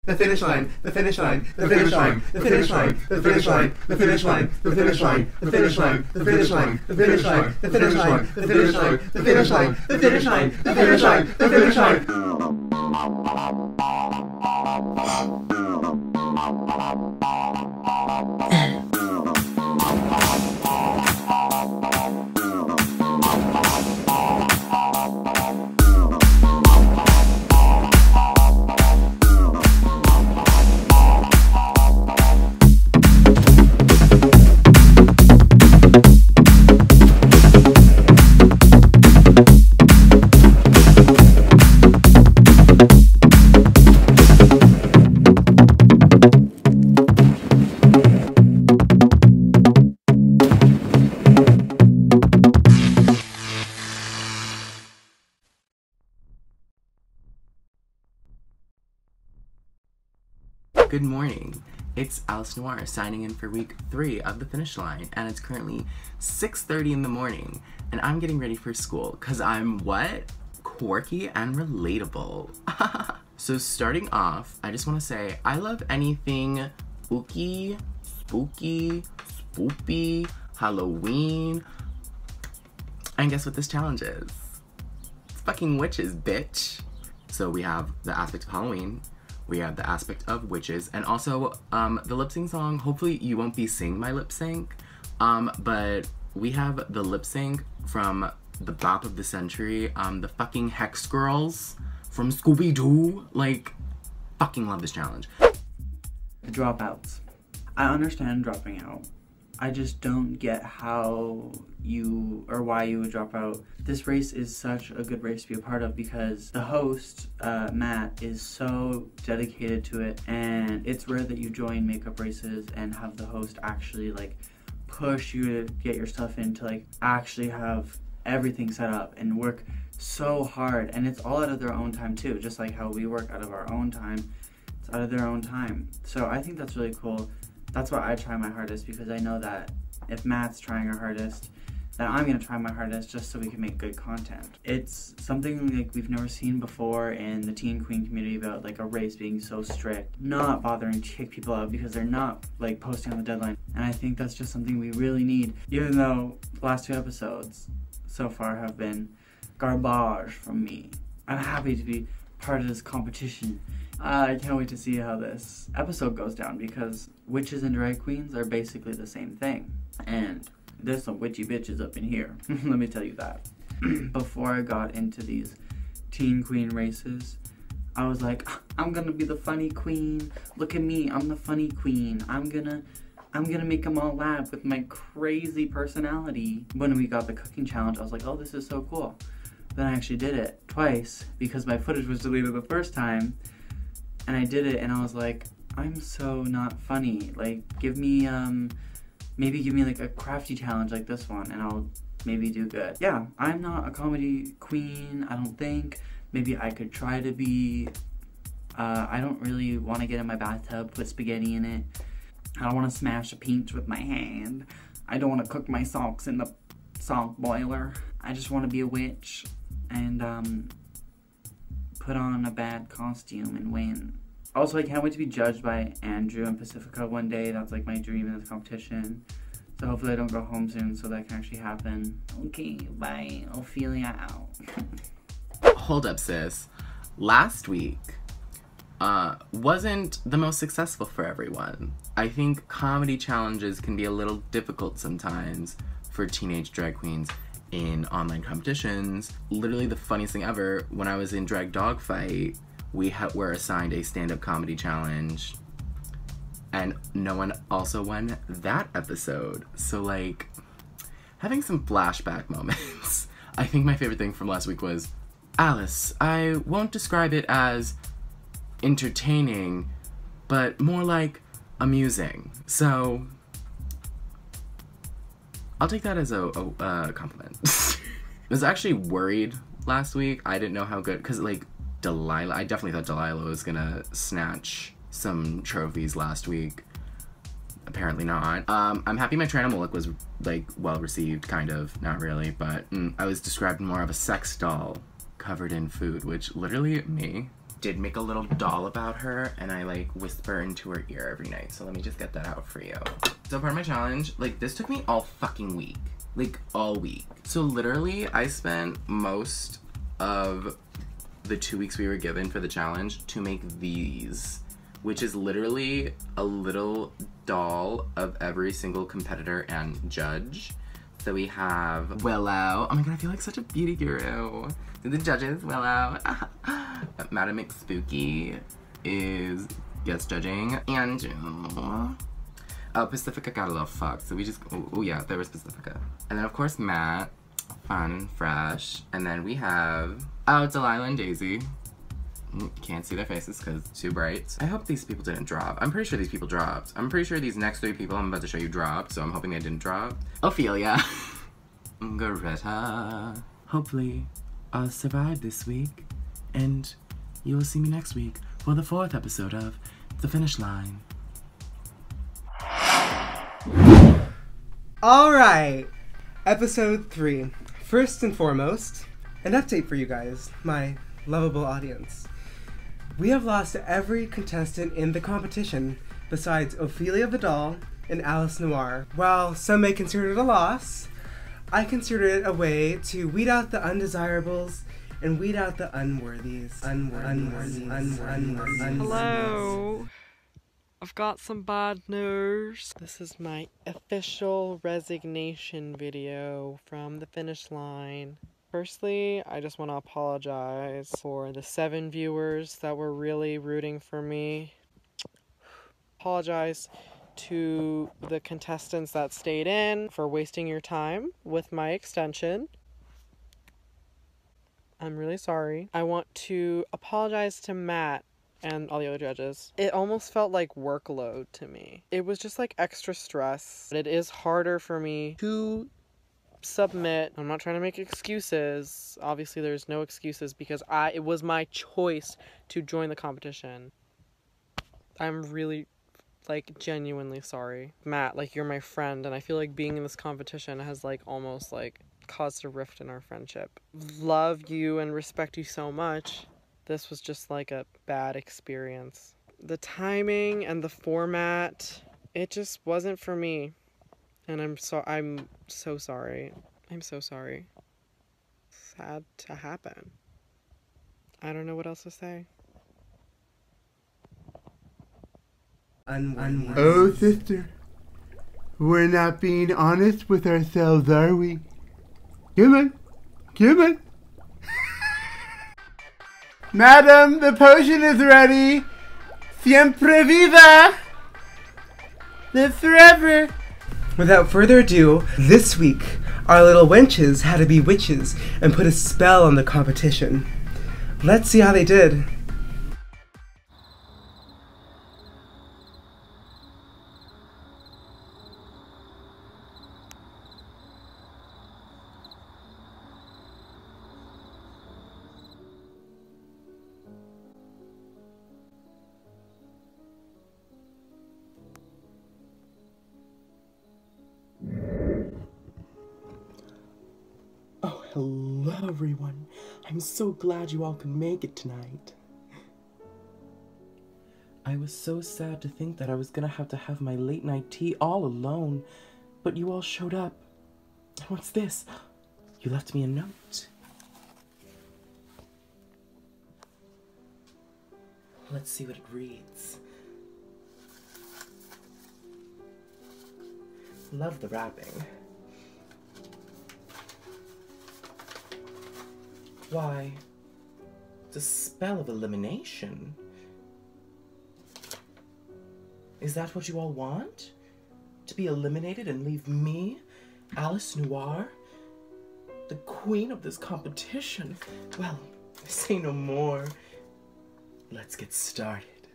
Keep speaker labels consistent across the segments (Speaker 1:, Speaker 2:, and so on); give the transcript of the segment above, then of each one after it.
Speaker 1: The finish line, the finish line, the finish line, the finish line, the finish line, the finish line, the finish line, the finish line, the finish line, the finish line, the finish line, the finish line, the finish line, the finish line, the finish line, the finish line.
Speaker 2: Good morning, it's Alice Noir signing in for week 3 of the finish line, and it's currently 6:30 in the morning, and I'm getting ready for school, cause I'm what? Quirky and relatable. So starting off, I just wanna say, I love anything spooky, spoopy, Halloween, and guess what this challenge is? It's fucking witches, bitch. So we have the aspect of Halloween, we have the aspect of witches, and also the lip sync song. Hopefully you won't be seeing my lip sync, but we have the lip sync from the bop of the century, the fucking Hex Girls from Scooby-Doo. Like, fucking love this challenge.
Speaker 3: Dropouts. I understand dropping out. I just don't get how you or why you would drop out. This race is such a good race to be a part of because the host, Matt, is so dedicated to it, and it's rare that you join makeup races and have the host actually like push you to get your stuff in, to like actually have everything set up and work so hard, and it's all out of their own time too, just like how we work out of our own time. It's out of their own time. So I think that's really cool. That's why I try my hardest, because I know that if Matt's trying her hardest, then I'm gonna try my hardest just so we can make good content. It's something like we've never seen before in the teen queen community, about like a race being so strict, not bothering to kick people out because they're not like posting on the deadline. And I think that's just something we really need, even though the last 2 episodes so far have been garbage from me. I'm happy to be part of this competition. I can't wait to see how this episode goes down, because witches and drag queens are basically the same thing. And there's some witchy bitches up in here, let me tell you that. Before I got into these teen queen races, I was like, I'm gonna be the funny queen. Look at me, I'm the funny queen. I'm gonna make them all laugh with my crazy personality. When we got the cooking challenge, I was like, oh, this is so cool. Then I actually did it twice because my footage was deleted the first time. And I did it, and I was like, I'm so not funny. Like, maybe give me like a crafty challenge like this one, and I'll maybe do good. Yeah, I'm not a comedy queen, I don't think. Maybe I could try to be. I don't really want to get in my bathtub, put spaghetti in it. I don't want to smash a peach with my hand. I don't want to cook my socks in the salt boiler. I just want to be a witch and put on a bad costume and win. Also, I can't wait to be judged by Andrew and Pacifica one day. That's like my dream in this competition. So hopefully I don't go home soon so that can actually happen. Okay, bye. Ofelia out.
Speaker 2: Hold up, sis. Last week wasn't the most successful for everyone. I think comedy challenges can be a little difficult sometimes for teenage drag queens in online competitions. Literally the funniest thing ever, when I was in Drag Dogfight, we were assigned a stand-up comedy challenge, and no one also won that episode. So like, having some flashback moments. I think my favorite thing from last week was, Alice, I won't describe it as entertaining, but more like amusing. So I'll take that as a compliment. I was actually worried last week. I didn't know how good, because like Delilah, I definitely thought Delilah was gonna snatch some trophies last week. Apparently not. I'm happy my Tranimal look was like well received, kind of, not really, but I was described more of a sex doll covered in food, which literally me. did make a little doll about her, and I like whisper into her ear every night. So let me just get that out for you. So part of my challenge, like this took me all fucking week. Like all week. So literally I spent most of the 2 weeks we were given for the challenge to make these, which is literally a little doll of every single competitor and judge. So we have Willow. Oh my god, I feel like such a beauty guru. So the judges, Willow. Madam McSpooky is guest judging. And Pacifica got a little fucked. So we just, oh yeah, there was Pacifica. And then of course Matt, fun and fresh. And then we have, Delilah and Daisy. Can't see their faces because it's too bright. I hope these people didn't drop. I'm pretty sure these people dropped. I'm pretty sure these next 3 people I'm about to show you dropped, so I'm hoping they didn't drop. Ofelia. Greta. Hopefully, I'll survive this week, and you will see me next week for the 4th episode of The Finish Line.
Speaker 1: Alright, episode 3. First and foremost, an update for you guys, my lovable audience. We have lost every contestant in the competition besides Ofelia Vidal and Alice Noir. While some may consider it a loss, I consider it a way to weed out the undesirables and weed out the unworthies.
Speaker 4: Hello. I've got some bad news. This is my official resignation video from the finish line. Firstly, I just want to apologize for the 7 viewers that were really rooting for me. Apologize to the contestants that stayed in for wasting your time with my extension. I'm really sorry. I want to apologize to Matt and all the other judges. It almost felt like workload to me. It was just like extra stress. It is harder for me to submit. I'm not trying to make excuses. Obviously there's no excuses because it was my choice to join the competition. I'm really like genuinely sorry. Matt, like you're my friend and I feel like being in this competition has like almost like caused a rift in our friendship. Love you and respect you so much. This was just like a bad experience. The timing and the format, it just wasn't for me. And I'm so sorry. I'm so sorry. It's had to happen. I don't know what else to say.
Speaker 5: Oh, sister. We're not being honest with ourselves, are we? Come on. Come on. Madam, the potion is ready. Siempre viva. Live forever.
Speaker 1: Without further ado, this week, our little wenches had to be witches and put a spell on the competition. Let's see how they did.
Speaker 6: Hello everyone, I'm so glad you all could make it tonight. I was so sad to think that I was gonna have to have my late night tea all alone, but you all showed up. What's this? You left me a note. Let's see what it reads. Love the wrapping. Why, the spell of elimination. Is that what you all want? To be eliminated and leave me, Alice Noir, the queen of this competition? Well, say no more. Let's get started.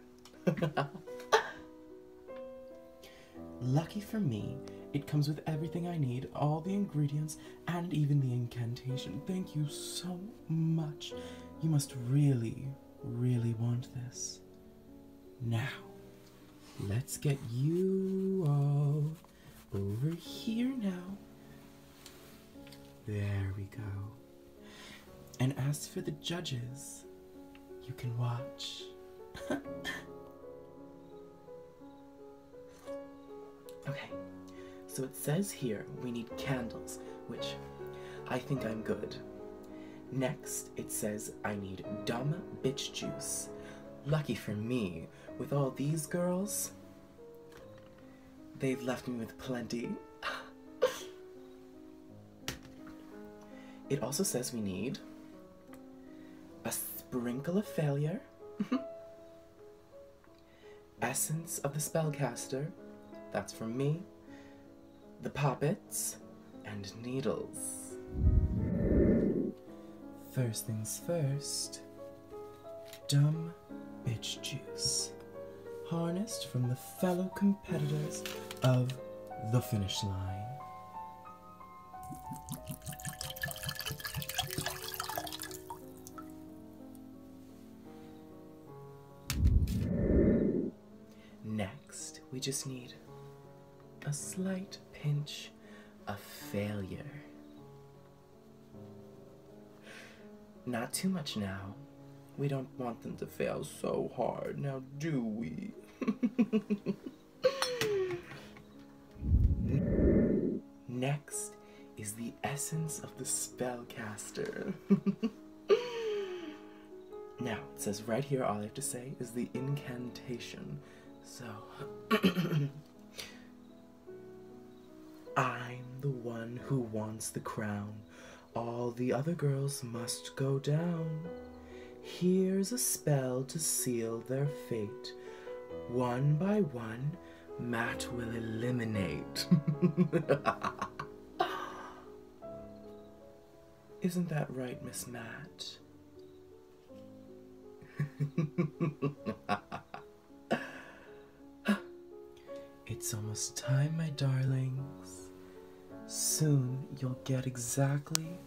Speaker 6: Lucky for me, it comes with everything I need, all the ingredients, and even the incantation. Thank you so much. You must really, really want this. Now, let's get you all over here now. There we go. And as for the judges, you can watch. Okay, so it says here we need candles, which I think I'm good. Next, it says I need dumb bitch juice. Lucky for me, with all these girls, they've left me with plenty. It also says we need a sprinkle of failure, essence of the spellcaster, that's from me, the poppets, and needles. First things first, dumb bitch juice, harnessed from the fellow competitors of the Finish Line. Next, we just need a slight pinch of failure. Not too much now. We don't want them to fail so hard, now do we? Next is the essence of the spellcaster. Now, it says right here, all I have to say is the incantation. So, I'm the one who wants the crown. All the other girls must go down. Here's a spell to seal their fate. One by one, Matt will eliminate. Isn't that right, Miss Matt? It's almost time, my darlings. Soon you'll get exactly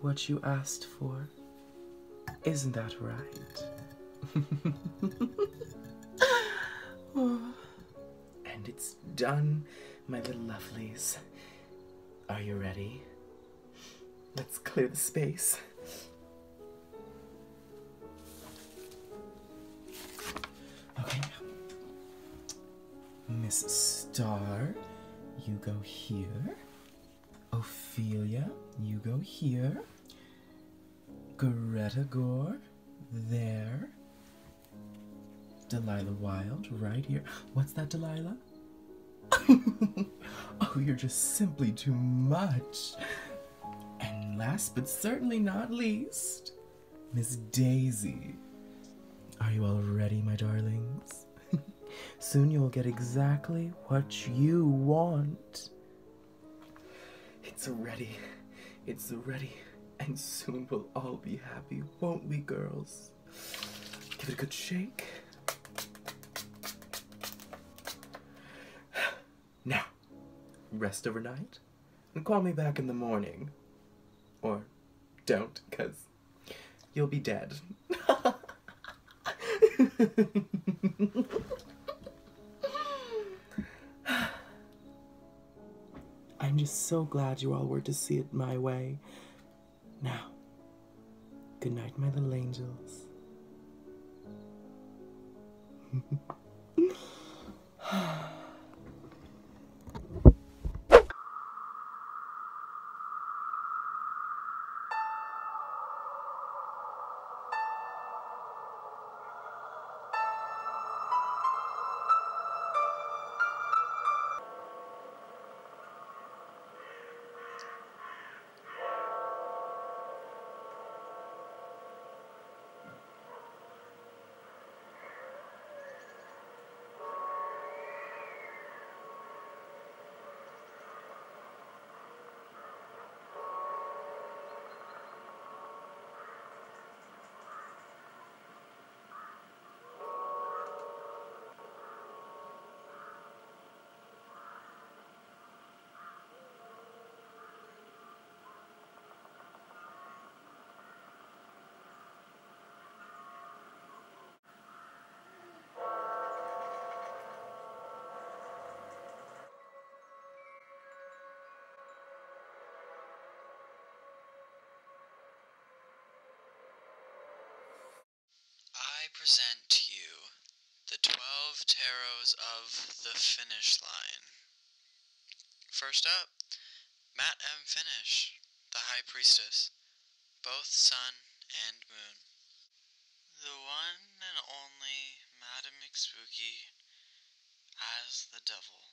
Speaker 6: what you asked for. Isn't that right? And it's done, my little lovelies. Are you ready? Let's clear the space. Okay. Miss Star, you go here. Ophelia, you go here. Greta Gore, there. Delilah Wild, right here. What's that, Delilah? Oh, you're just simply too much. And last but certainly not least, Miss Daisy. Are you all ready, my darlings? Soon you'll get exactly what you want. It's ready. It's ready. And soon we'll all be happy, won't we, girls? Give it a good shake. Now, rest overnight and call me back in the morning. Or don't, 'cause you'll be dead. I'm just so glad you all were to see it my way. Now, good night, my little angels.
Speaker 7: present to you the 12 tarots of the Finnish line. First up, Matt M. Finnish, the High Priestess, both sun and moon. The one and only Madam McSpooky as the devil.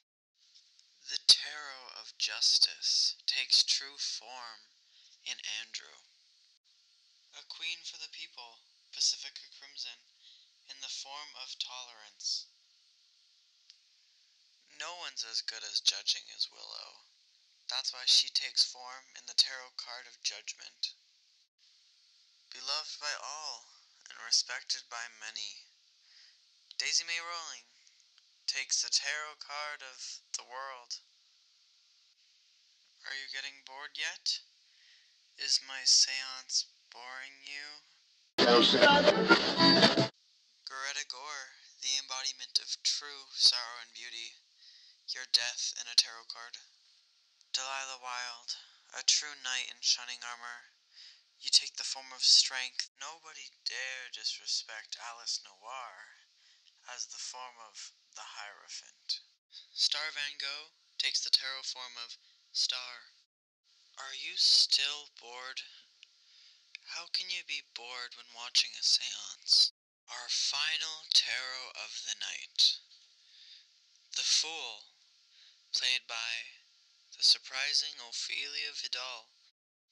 Speaker 7: The tarot of justice takes true form in Andrew. A queen for the people, Pacifica Crimson, in the form of tolerance. No one's as good as judging as Willow. That's why she takes form in the tarot card of judgment. Beloved by all and respected by many, Daisy May Rowling takes the tarot card of the world. Are you getting bored yet? Is my seance boring you? Greta Gore, the embodiment of true sorrow and beauty, your death in a tarot card. Delilah Wilde, a true knight in shining armor, you take the form of strength. Nobody dare disrespect Alice Noir as the form of the Hierophant. Star Van Gogh takes the tarot form of Star. Are you still bored? How can you be bored when watching a seance? Our final tarot of the night. The Fool, played by the surprising Ofelia Vidal.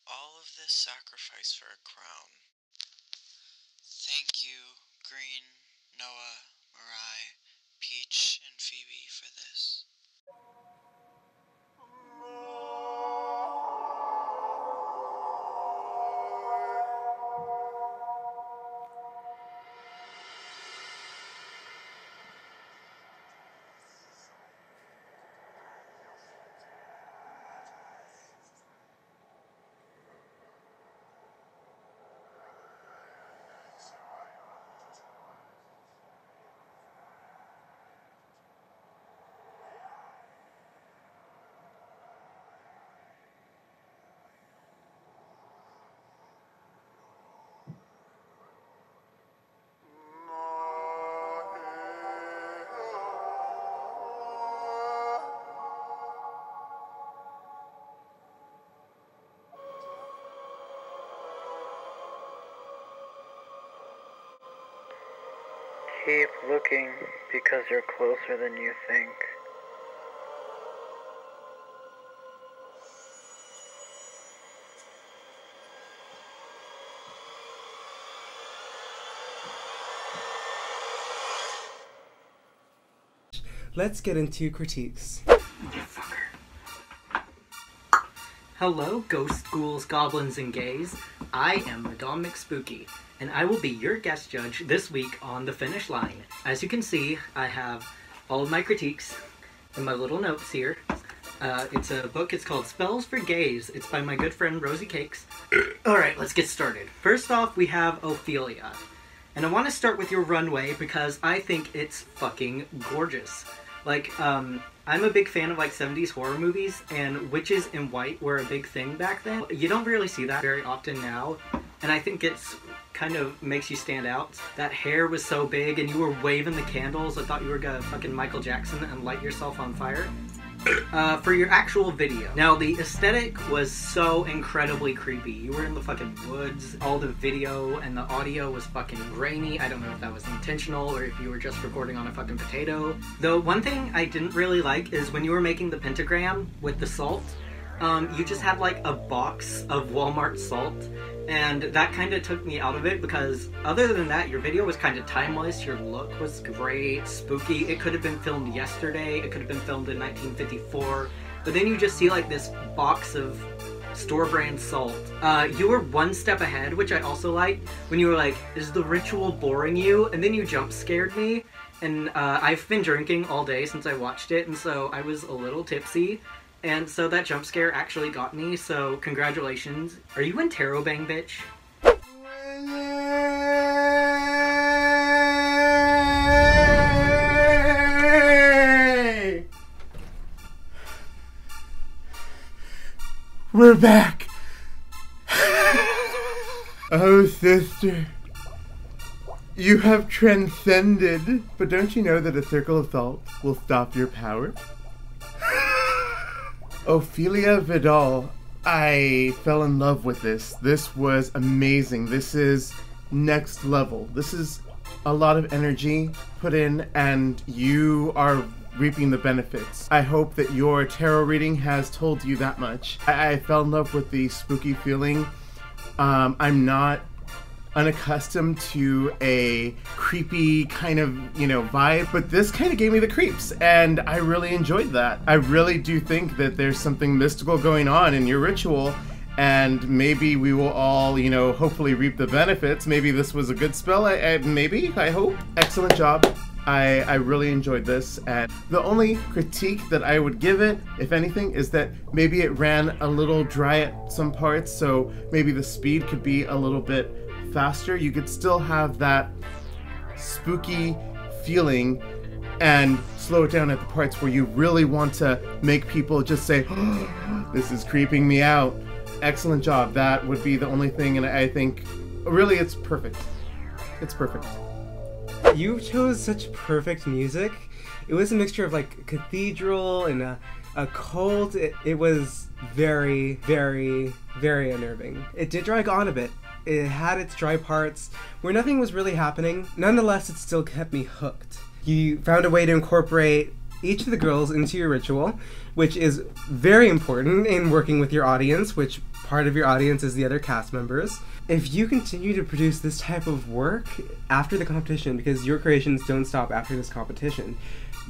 Speaker 7: All of this sacrifice for a crown. Thank you, Green, Noah, Mariah, Peach, and Phoebe for this. Keep looking, because you're closer than you think.
Speaker 8: Let's get into critiques.
Speaker 9: Hello, ghosts, ghouls, goblins, and gays. I am Madame McSpooky, and I will be your guest judge this week on The Finish Line. As you can see, I have all of my critiques in my little notes here. It's a book, it's called Spells for Gays. It's by my good friend Rosie Cakes. Alright, let's get started. First off, we have Ofelia. And I want to start with your runway because I think it's fucking gorgeous. Like, I'm a big fan of, like, 70s horror movies, and witches in white were a big thing back then. You don't really see that very often now, and I think it's kind of makes you stand out. That hair was so big, and you were waving the candles. I thought you were gonna fucking Michael Jackson and light yourself on fire. For your actual video. Now, the aesthetic was so incredibly creepy. You were in the fucking woods. All the video and the audio was fucking grainy. I don't know if that was intentional or if you were just recording on a fucking potato. Though, one thing I didn't really like is when you were making the pentagram with the salt, you just had like a box of Walmart salt, and that kind of took me out of it because other than that, your video was kind of timeless, your look was great, spooky. It could have been filmed yesterday, it could have been filmed in 1954, but then you just see like this box of store brand salt. You were one step ahead, which I also liked, when you were like, is the ritual boring you? And then you jump scared me, and I've been drinking all day since I watched it, and so I was a little tipsy. And so that jump scare actually got me, so congratulations. Are you in Tarot Bang, bitch?
Speaker 5: We're back! Oh, sister. You have transcended, but don't you know that a circle of salt will stop your power? Ofelia Vidal, I fell in love with this. This was amazing. This is next level. This is a lot of energy put in, and you are reaping the benefits. I hope that your tarot reading has told you that much. I fell in love with the spooky feeling. I'm not unaccustomed to a creepy kind of, vibe, but this kind of gave me the creeps, and I really enjoyed that. I really do think that there's something mystical going on in your ritual, and maybe we will all, hopefully reap the benefits. Maybe this was a good spell, I hope. Excellent job. I really enjoyed this, and the only critique that I would give it, if anything, is that maybe it ran a little dry at some parts, so maybe the speed could be a little bit faster. You could still have that spooky feeling and slow it down at the parts where you really want to make people just say, oh, this is creeping me out. Excellent job. That would be the only thing, and I think really it's perfect. It's perfect.
Speaker 8: You chose such perfect music. It was a mixture of like cathedral and a cult. It was very, very, very unnerving. It did drag on a bit. It had its dry parts where nothing was really happening. Nonetheless, it still kept me hooked. You found a way to incorporate each of the girls into your ritual, which is very important in working with your audience, which part of your audience is the other cast members. If you continue to produce this type of work after the competition, because your creations don't stop after this competition,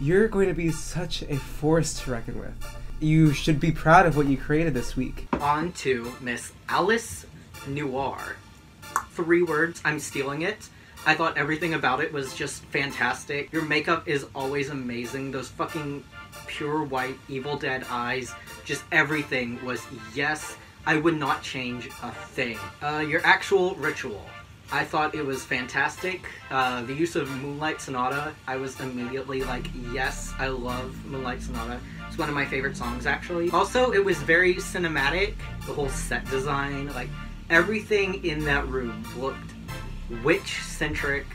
Speaker 8: you're going to be such a force to reckon with. You should be proud of what you created this week.
Speaker 9: On to Miss Alice Noir. 3 words, I'm stealing it. I thought everything about it was just fantastic. Your makeup is always amazing. Those fucking pure white Evil Dead eyes, just everything was yes. I would not change a thing. Your actual ritual, I thought it was fantastic. The use of Moonlight Sonata, I was immediately like, yes, I love Moonlight Sonata. It's one of my favorite songs, actually. Also, it was very cinematic. The whole set design, like, everything in that room looked witch-centric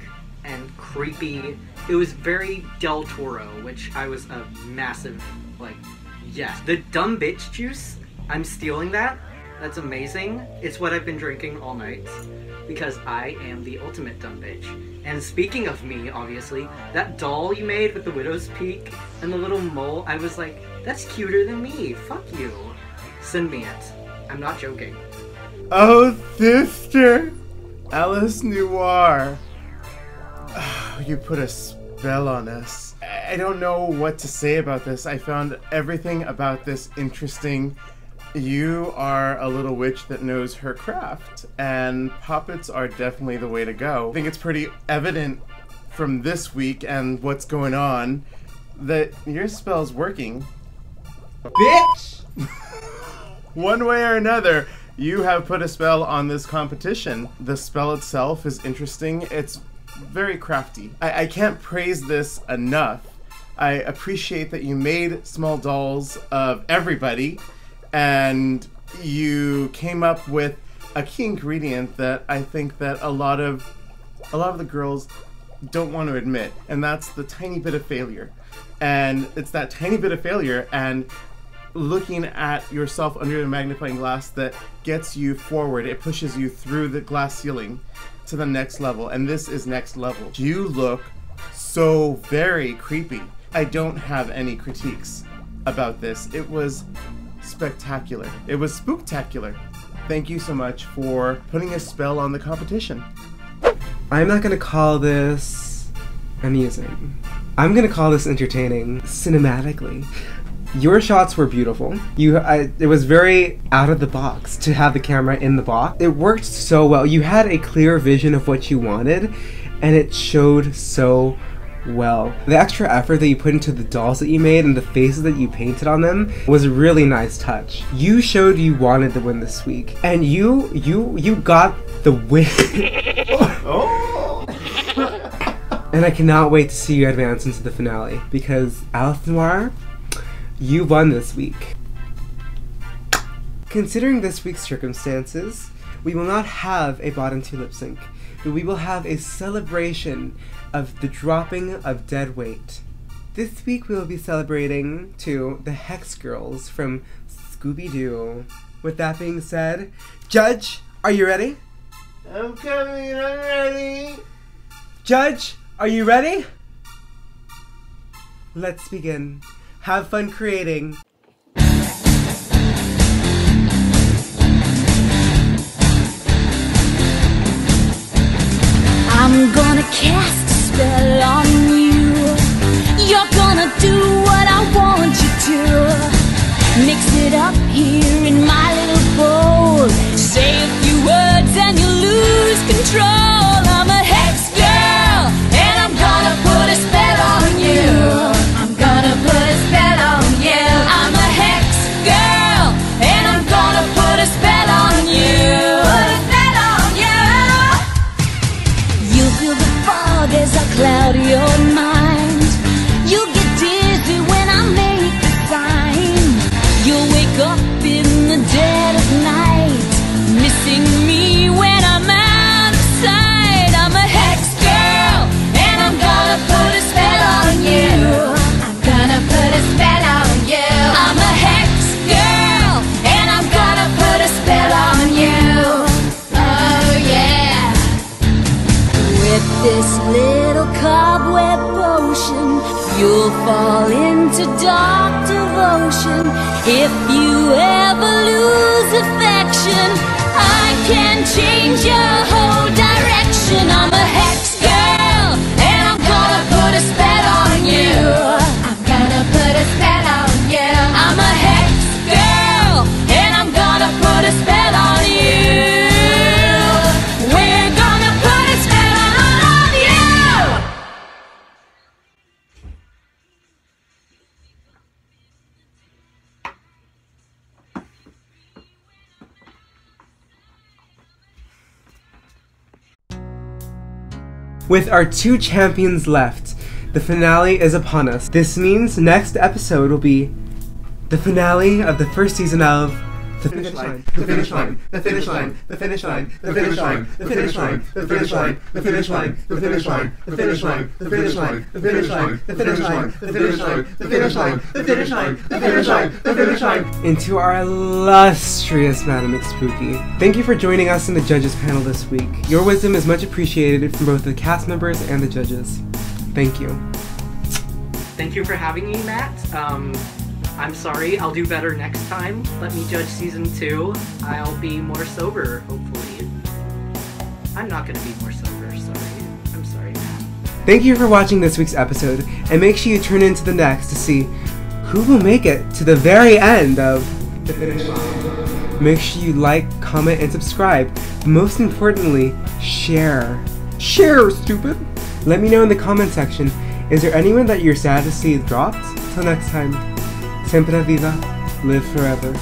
Speaker 9: and creepy. It was very Del Toro, which I was a massive, like, yes. The dumb bitch juice, I'm stealing that. That's amazing. It's what I've been drinking all night because I am the ultimate dumb bitch. And speaking of me, obviously, that doll you made with the widow's peak and the little mole, I was like, that's cuter than me. Fuck you. Send me it. I'm not joking.
Speaker 5: Oh, sister! Alice Noir. Oh, you put a spell on us. I don't know what to say about this. I found everything about this interesting. You are a little witch that knows her craft, and puppets are definitely the way to go. I think it's pretty evident from this week and what's going on that your spell's working. Bitch! One way or another, you have put a spell on this competition. The spell itself is interesting. It's very crafty. I can't praise this enough. I appreciate that you made small dolls of everybody, and you came up with a key ingredient that I think that a lot of the girls don't want to admit, and that's the tiny bit of failure. And it's that tiny bit of failure and looking at yourself under a magnifying glass that gets you forward. It pushes you through the glass ceiling to the next level, and this is next level. You look so very creepy. I don't have any critiques about this. It was spectacular. It was spooktacular. Thank you so much for putting a spell on the competition.
Speaker 8: I'm not gonna call this amusing. I'm gonna call this entertaining cinematically. Your shots were beautiful. It was very out of the box to have the camera in the box. It worked so well. You had a clear vision of what you wanted, and it showed so well. The extra effort that you put into the dolls that you made and the faces that you painted on them was a really nice touch. You showed you wanted to win this week, and you got the win. And I cannot wait to see you advance into the finale, because Alice Noir, you won this week. Considering this week's circumstances, we will not have a bottom 2 lip sync, we will have a celebration of the dropping of dead weight. This week we will be celebrating to the Hex Girls from Scooby-Doo. With that being said, Judge, are you ready?
Speaker 5: I'm coming, I'm ready.
Speaker 8: Judge, are you ready? Let's begin. Have fun creating.
Speaker 10: I'm gonna cast a spell on you. You're gonna do what I want you to. Mix it up here in my little bowl. Say a few words and you lose control. I'm a hex girl, and I'm gonna put a spell on you. I'm gonna put a spell on you. I'm a hex girl, and I'm gonna put a spell on you. Put a spell on you. You feel the fog as I cloud your mind. You get dizzy when I make a sign. You'll wake up in the dead of night, missing me when I'm out of sight. I'm a hex girl, and I'm gonna put a spell on you. I'm gonna put a spell on you. I'm a hex girl, and I'm gonna put a spell on you. Oh yeah. With this little cobweb potion, you'll fall into dark devotion. If you ever lose affection, I can change your whole direction. I'm a hex girl, and I'm gonna put a spell on you. I'm gonna put a spell on you. I'm a hex girl, and I'm gonna put a spell on you. We're gonna put a spell on all of you.
Speaker 8: With our 2 champions left, the finale is upon us. This means next episode will be the finale of the first season of The Finish Line.
Speaker 1: The finish line, the finish line, the finish line, the finish line, the finish line, the finish line, the finish line, the finish line, the finish line, the finish line, the finish line, the finish line, the finish line, the finish line, the finish line, the finish line, the finish line.
Speaker 8: Into our illustrious Madam McSpooky. Thank you for joining us in the judges panel this week. Your wisdom is much appreciated from both the cast members and the judges. Thank you.
Speaker 9: Thank you for having me, Matt. I'm sorry, I'll do better next time. Let me judge season 2. I'll be more sober, hopefully. I'm not gonna be more sober, sorry. I'm sorry, Matt.
Speaker 8: Thank you for watching this week's episode, and make sure you tune into the next to see who will make it to the very end of The Finish Line. Make sure you like, comment, and subscribe. But most importantly, share. Share, stupid! Let me know in the comment section, is there anyone that you're sad to see dropped? Till next time. Sempre viva, live forever.